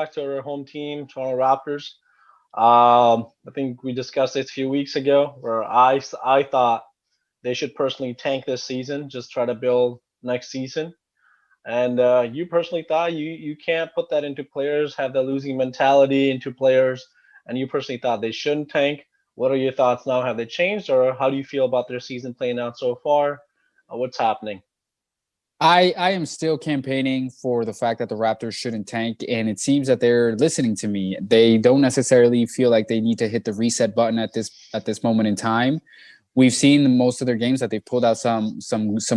back to our home team, Toronto Raptors. I think we discussed this a few weeks ago, where I thought they should personally tank this season, just try to build next season. And you personally thought you can't put that into players, have the losing mentality into players, and you personally thought they shouldn't tank. What are your thoughts now? Have they changed, or how do you feel about their season playing out so far? What's happening? I am still campaigning for the fact that the Raptors shouldn't tank, and it seems that they're listening to me. They don't necessarily feel like they need to hit the reset button at this moment in time. We've seen most of their games that they've pulled out some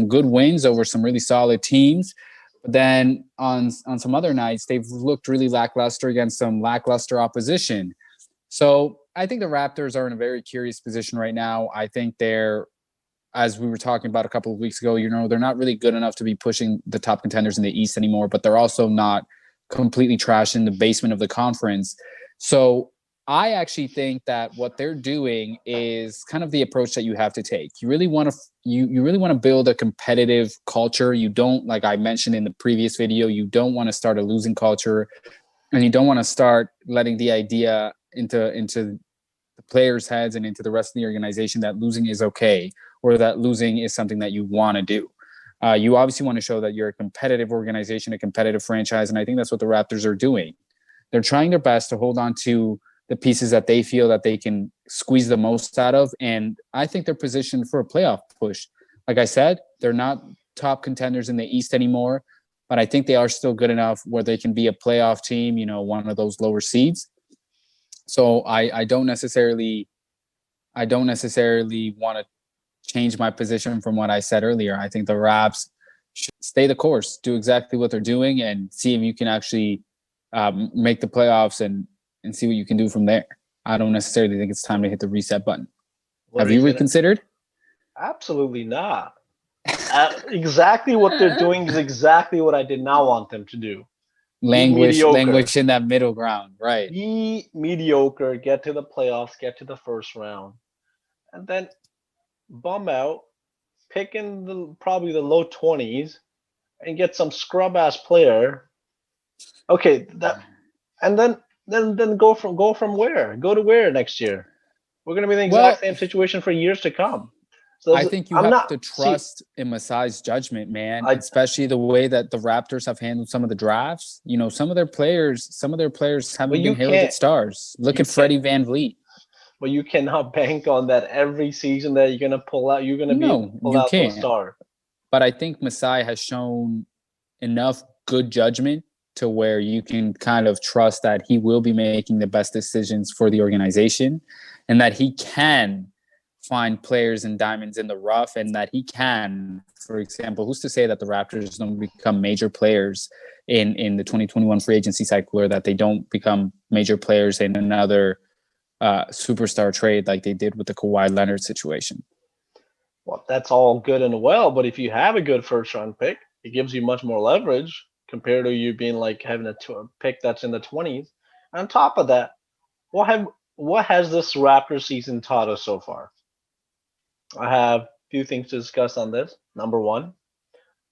good wins over some really solid teams. But then on some other nights, they've looked really lackluster against some lackluster opposition. So I think the Raptors are in a very curious position right now. I think they're, as we were talking about a couple of weeks ago, they're not really good enough to be pushing the top contenders in the East anymore, but they're also not completely trash in the basement of the conference. So I actually think that what they're doing is kind of the approach that you have to take. You really want to you really want to build a competitive culture. You don't, like I mentioned in the previous video, you don't want to start a losing culture, and you don't want to start letting the idea into the players' heads and into the rest of the organization that losing is okay, or that losing is something that you want to do. You obviously want to show that you're a competitive organization, a competitive franchise, and I think that's what the Raptors are doing. They're trying their best to hold on to the pieces that they feel that they can squeeze the most out of, and I think they're positioned for a playoff push. Like I said, they're not top contenders in the East anymore, but I think they are still good enough where they can be a playoff team, one of those lower seeds. So I don't necessarily want to change my position from what I said earlier. I think the Raps should stay the course, do exactly what they're doing, and see if you can actually make the playoffs and see what you can do from there. I don't necessarily think it's time to hit the reset button. Have you reconsidered? Absolutely not. Exactly what they're doing is exactly what I did not want them to do. Languish in that middle ground, right? Be mediocre, get to the playoffs, get to the first round, and then bum out, pick in probably the low 20s, and get some scrub ass player. Okay, and then go from where? Go to where next year? We're gonna be in the exact same situation for years to come. So I think you have to trust in Masai's judgment, man. Especially the way that the Raptors have handled some of the drafts. Some of their players haven't been heralded stars. Look at Freddie VanVleet. But you cannot bank on that every season that you're gonna pull out. You're gonna pull out the star. But I think Masai has shown enough good judgment to where you can kind of trust that he will be making the best decisions for the organization, and that he can find players and diamonds in the rough, and that he can, for example, who's to say that the Raptors don't become major players in the 2021 free agency cycle, or that they don't become major players in another superstar trade like they did with the Kawhi Leonard situation. Well, that's all good and well, but if you have a good first round pick, it gives you much more leverage compared to you being like having a pick that's in the 20s. On top of that, what has this Raptors season taught us so far? I have a few things to discuss on this. Number one,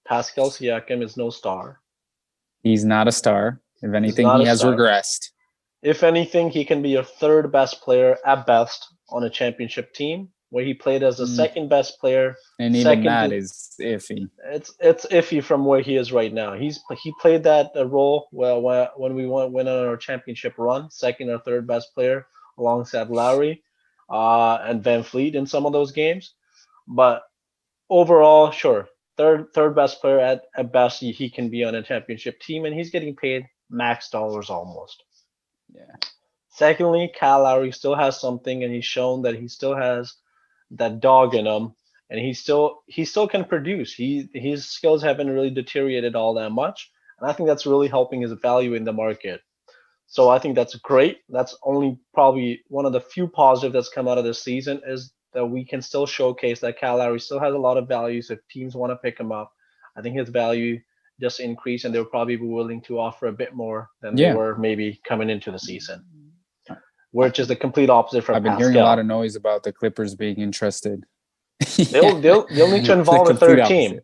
Pascal Siakam is no star. He's not a star. If anything, he has regressed. If anything, he can be your third best player at best on a championship team, where he played as the second best player. And even that is iffy. It's iffy from where he is right now. He played that role when we went on our championship run, second or third best player alongside Lowry and VanVleet in some of those games. But overall, sure, third best player at best he can be on a championship team, and he's getting paid max dollars almost. Yeah. Secondly, Kyle Lowry still has something, and he's shown that he still has that dog in him, and he still can produce. His skills haven't really deteriorated all that much, and I think that's really helping his value in the market. So I think that's great. That's only probably one of the few positives that's come out of this season, is that we can still showcase that Kyle Lowry still has a lot of value. So if teams want to pick him up, I think his value just increased, and they'll probably be willing to offer a bit more than they were maybe coming into the season. Which is the complete opposite from Pascal. I've been hearing a lot of noise about the Clippers being interested. They'll need to involve a third team.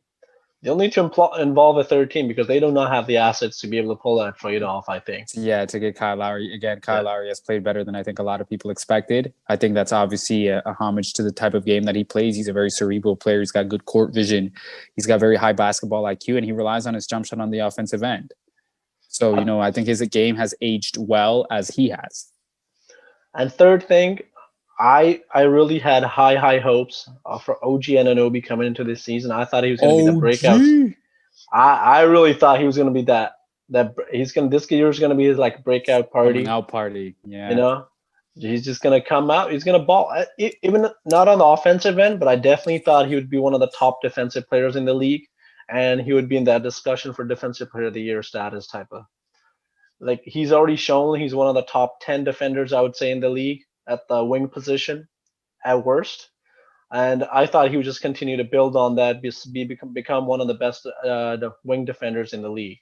They'll need to involve a third team because they do not have the assets to be able to pull that trade off, I think. Yeah, to get Kyle Lowry again. Kyle Yeah. Lowry has played better than I think a lot of people expected. I think that's obviously a homage to the type of game that he plays. He's a very cerebral player. He's got good court vision. He's got very high basketball IQ, and he relies on his jump shot on the offensive end. So, I think his game has aged well as he has. And third thing, I really had high hopes for OG Anunoby coming into this season. I thought he was going to be the breakout. OG. I really thought he was going to be that this year is going to be his like breakout Coming party. out party. You Yeah. know, he's just going to come out. He's going to ball, even not on the offensive end, but I definitely thought he would be one of the top defensive players in the league, and he would be in that discussion for defensive player of the year status type of. Like he's already shown he's one of the top 10 defenders I would say in the league at the wing position at worst. And I thought he would just continue to build on that, become one of the best the wing defenders in the league.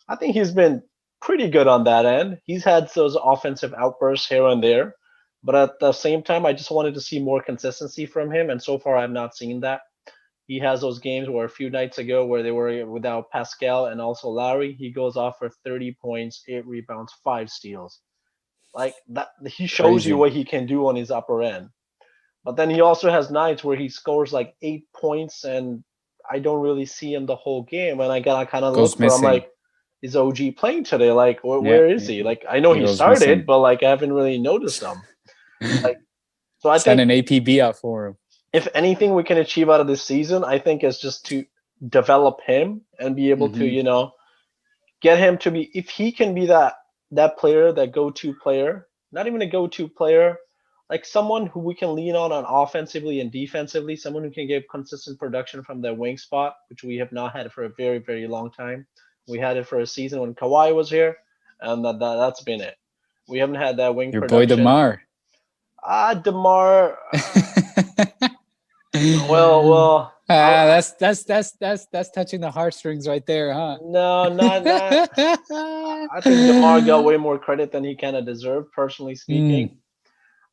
I think he's been pretty good on that end. He's had those offensive outbursts here and there, but at the same time, I just wanted to see more consistency from him, and so far I've not seen that. He has those games where a few nights ago where they were without Pascal and also Lowry, he goes off for 30 points, 8 rebounds, 5 steals. Like that, he shows you Crazy. what he can do on his upper end. But then he also has nights where he scores like 8 points, and I don't really see him the whole game. And I gotta kind of Goes look for. I'm missing. like, is OG playing today? Like, Yeah. where is he? Like, I know He he goes started, missing. but like, I haven't really noticed him. Like, so I Send think an APB out for him. if anything we can achieve out of this season, I think is just to develop him and be able to, Mm-hmm. get him to be if he can be that player, that go-to player, not even a go-to player, like someone who we can lean on offensively and defensively, someone who can give consistent production from their wing spot, which we have not had for a very, very long time. We had it for a season when Kawhi was here, and that's been it. We haven't had that wing Your boy production. DeMar. DeMar. Well, That's touching the heartstrings right there, huh? no, not. I think DeMar got way more credit than he kind of deserved, personally speaking.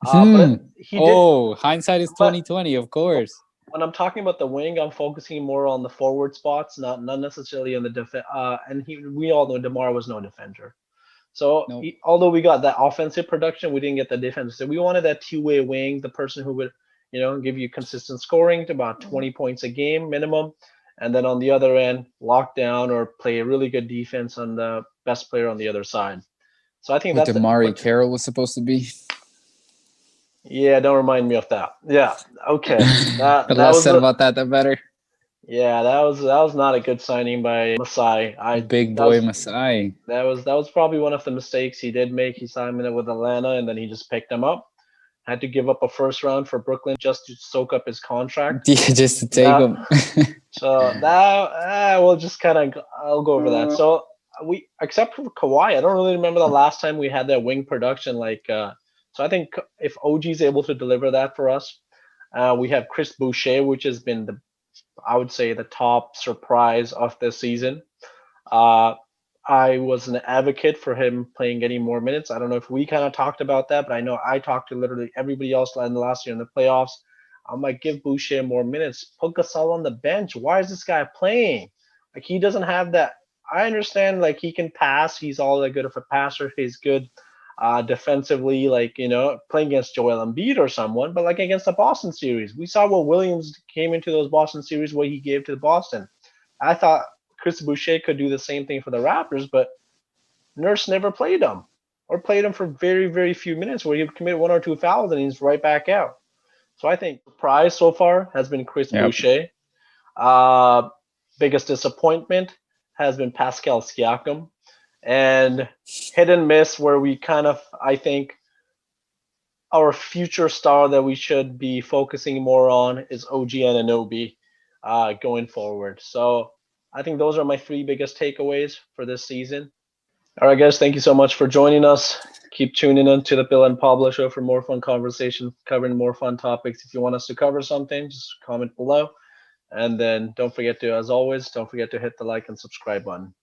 But he did. Oh, hindsight is But 2020, of course. when I'm talking about the wing, I'm focusing more on the forward spots, not necessarily on the defense. And we all know DeMar was no defender. So Nope. although we got that offensive production, we didn't get the defense. So we wanted that two-way wing, the person who would, give you consistent scoring to about 20 points a game minimum, and then on the other end, lock down or play a really good defense on the best player on the other side. So I think What that's it. Damari Carroll was supposed to be. Yeah, don't remind me of that. Yeah, okay. That The that less was said about that, the better. yeah, that was not a good signing by Masai. Big That boy was Masai. that was probably one of the mistakes he did make. He signed it with Atlanta and then he just picked him up. Had to give up a first round for Brooklyn just to soak up his contract. Just to take That him. so that we'll just kind of I'll go over that. So we except for Kawhi, I don't really remember the last time we had that wing production like. So I think if OG is able to deliver that for us, we have Chris Boucher, which has been I would say the top surprise of this season. Uh, I was an advocate for him playing any more minutes. I don't know if we kind of talked about that, but I know I talked to literally everybody else in the last year in the playoffs. I'm like, give Boucher more minutes. Put Gasol on the bench. Why is this guy playing? Like he doesn't have that. I understand like he can pass. He's all that good of a passer. He's good defensively, like playing against Joel Embiid or someone, but like against the Boston series, we saw what Williams came into those Boston series, what he gave to the Boston. I thought Chris Boucher could do the same thing for the Raptors, but Nurse never played him or played him for very, very few minutes where he would commit one or two fouls and he's right back out. So I think the prize so far has been Chris Yep. Boucher. Uh, biggest disappointment has been Pascal Siakam. And hit and miss where we kind of, I think, our future star that we should be focusing more on is OG Anunoby going forward. So I think those are my three biggest takeaways for this season. All right, guys, thank you so much for joining us. Keep tuning in to the Bill and Pablo Show for more fun conversation, covering more fun topics. If you want us to cover something, just comment below. And then don't forget to, as always, don't forget to hit the like and subscribe button.